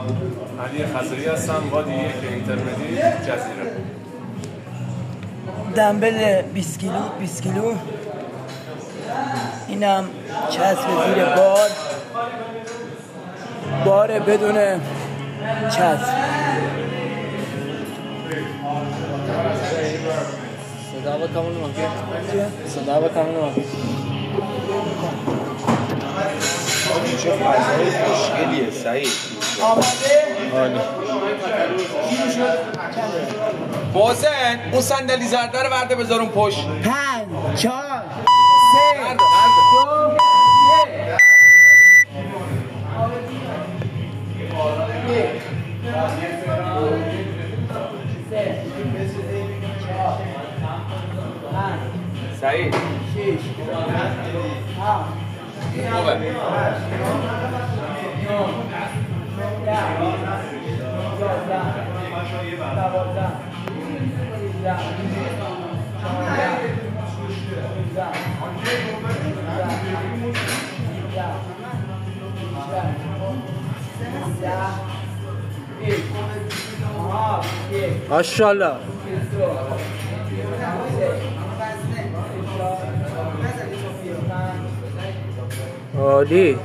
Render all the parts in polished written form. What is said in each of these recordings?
علی خزایی هستم، وادی یک اینترمدی جزیره. دنبل 20 کیلو اینم چسب زیر بار بدون چسب. صدا بکنم صدا بکنم چه فضای خوشگلیه سعید. آماده؟ محسن اون صندلی زرده رو برده بذار اون پشت. 5 4 3 2 سعید 6 7 خوبه. ماشاءالله. عالی.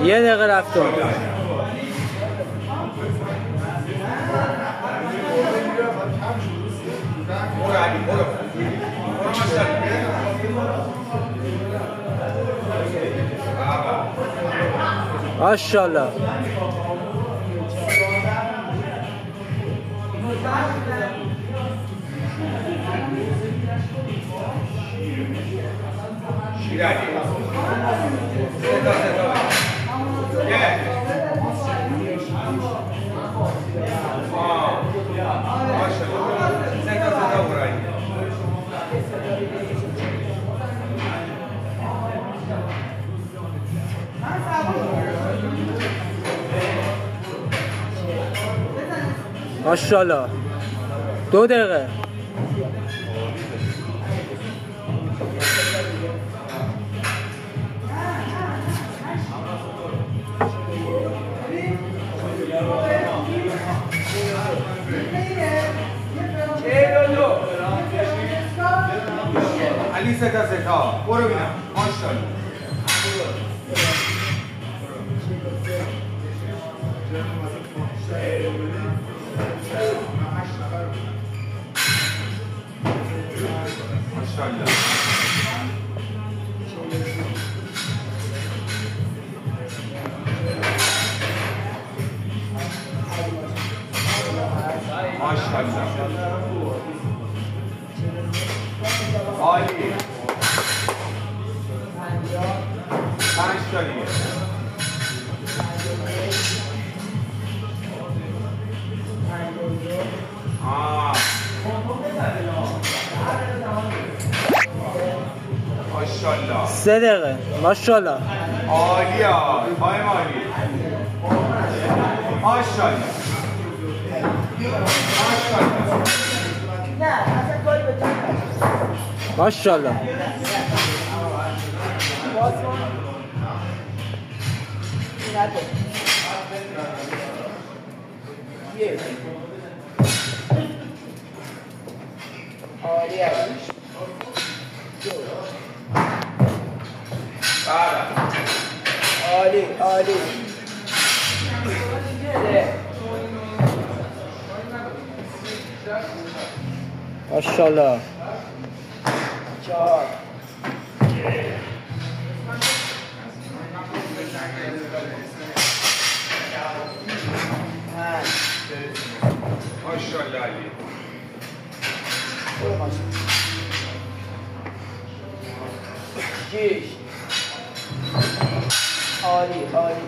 یه دقیقه رفتم. ماشاءالله. ماشاءالله. 2 دقیقه. علی ستا برو بینم. ماشاءالله. ماشاءالله. ماشاءالله. عالی. 5 تا دیگه. ماشاءالله. 3 دقیقه. ماشاءالله. عالی عالی. عالی. ماشاءالله. ماشاءالله. عالی عالی. ماشاءالله. 4 ماشاءالله علی. شیش. عالی عالی.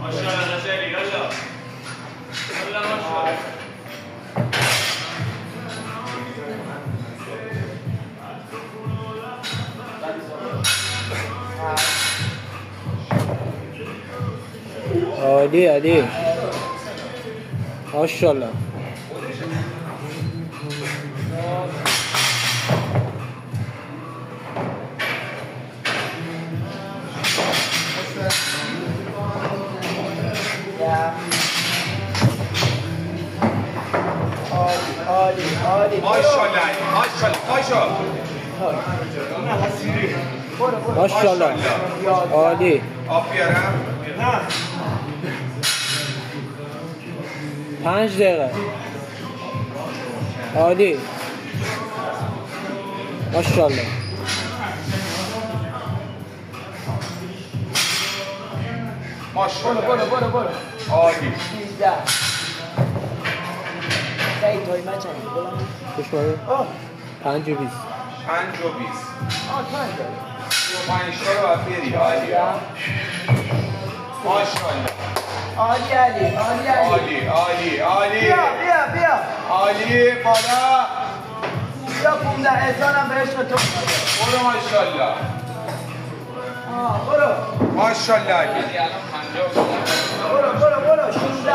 ماشاءالله نجاری یالا. یالا ماشاءالله. عالی علی ماشاءالله عالی عالی ماشاءالله ماشاءالله ماشاءالله ماشاءالله عالی آب بیارم 5 دقیقه عالی ماشاءالله ماشاءالله برو عالی 13 سعید تایمر چند؟ خوش باره 5 و 20 5 و 20 تایم داری 35 تا رو باید بری عالی ماشاءالله عالی علی عالی علی عالی عالی بیا عالی بالا بیا 15 احسانم به عشق تو برو ماشاءالله برو ماشاءالله علی برو 16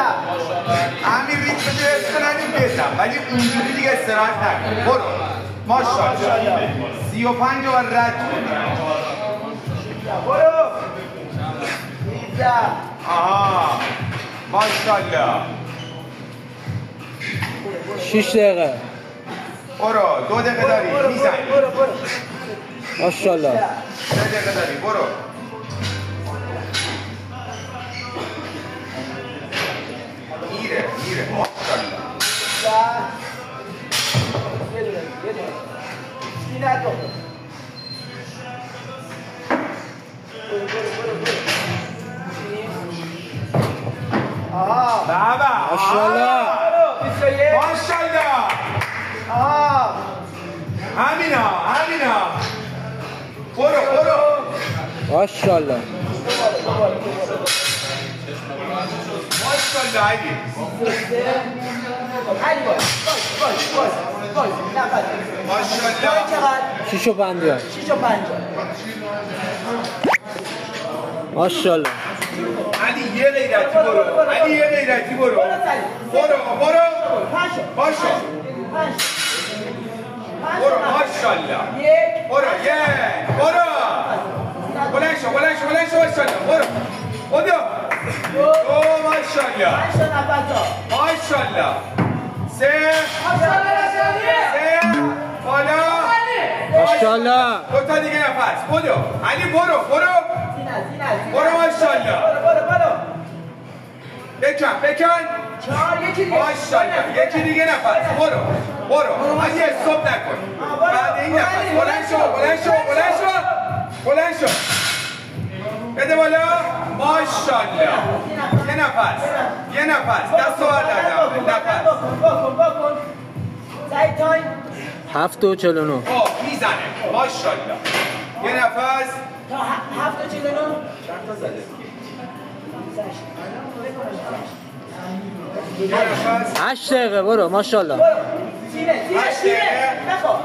همین ریتم رو حس ندیم بزن ولی اونجوری دیگه استراحت نکن برو ماشاءالله 35 رو رد کن برو 17 آها ماشاءالله 6 دقیقه برو 2 دقیقه داری میزنی برو ماشاءالله 3 دقیقه داری برو میره ماشاءالله یه دونه سینه دو برو آها بابا ماشاءالله 21 ماشاءالله آها همینا برو ماشاءالله ماشاءالله علی علی باش نفس ماشاءالله چقدر 6 و 50 6 و 5 ماشاءالله علی یه غیرتی برو برو باشو برو ماشاءالله برو بلند شو ماشاءالله برو او ماشاءالله ماشاءالله 3 بالا ماشاءالله 2 تا دیگه نفس بدو علی برو برو ماشاءالله بکن ماشاءالله یکی دیگه نفس برو علی استاپ نکن بعد این نفس بلند شو بده بالا ماشاءالله یه نفس دست رو بردم نفس بکن سعید تایم 7 و 49 میزنه ماشاءالله یه نفس تا 7 و 49 یه نفس 8 دقیقه برو ماشاءالله سینه نخواه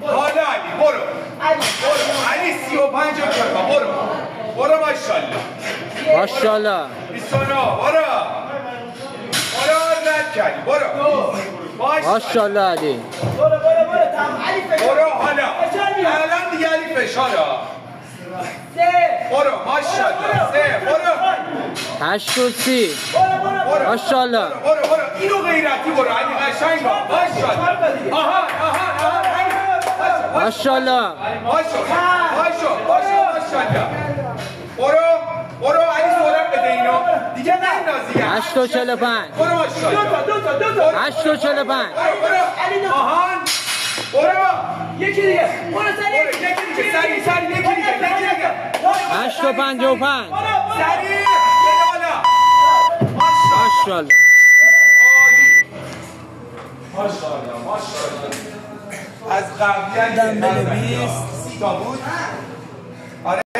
حالا علی برو علی 35 رو برو ماشاءالله ماشاءالله 29 برو رد کردی برو ماشاءالله علی برو تمام علی فشار برو حالا الان دیگه علی فشارا 3 برو ماشاءالله 3 برو 8 و 30 برو ماشاءالله اینو غیرتی برو علی قشنگ ماشاءالله آها ماشاءالله ماشاءالله برو علی سرعت بده اینو دیگه ننداز 8 و 45 برو ماشاءالله 8 و 45 برو آهان برو یکی دیگه برو سریع یکی دیگه 8 و 55 سریع بده بالا ماشاءالله عالی ماشاءالله از قبلی 30 تا بود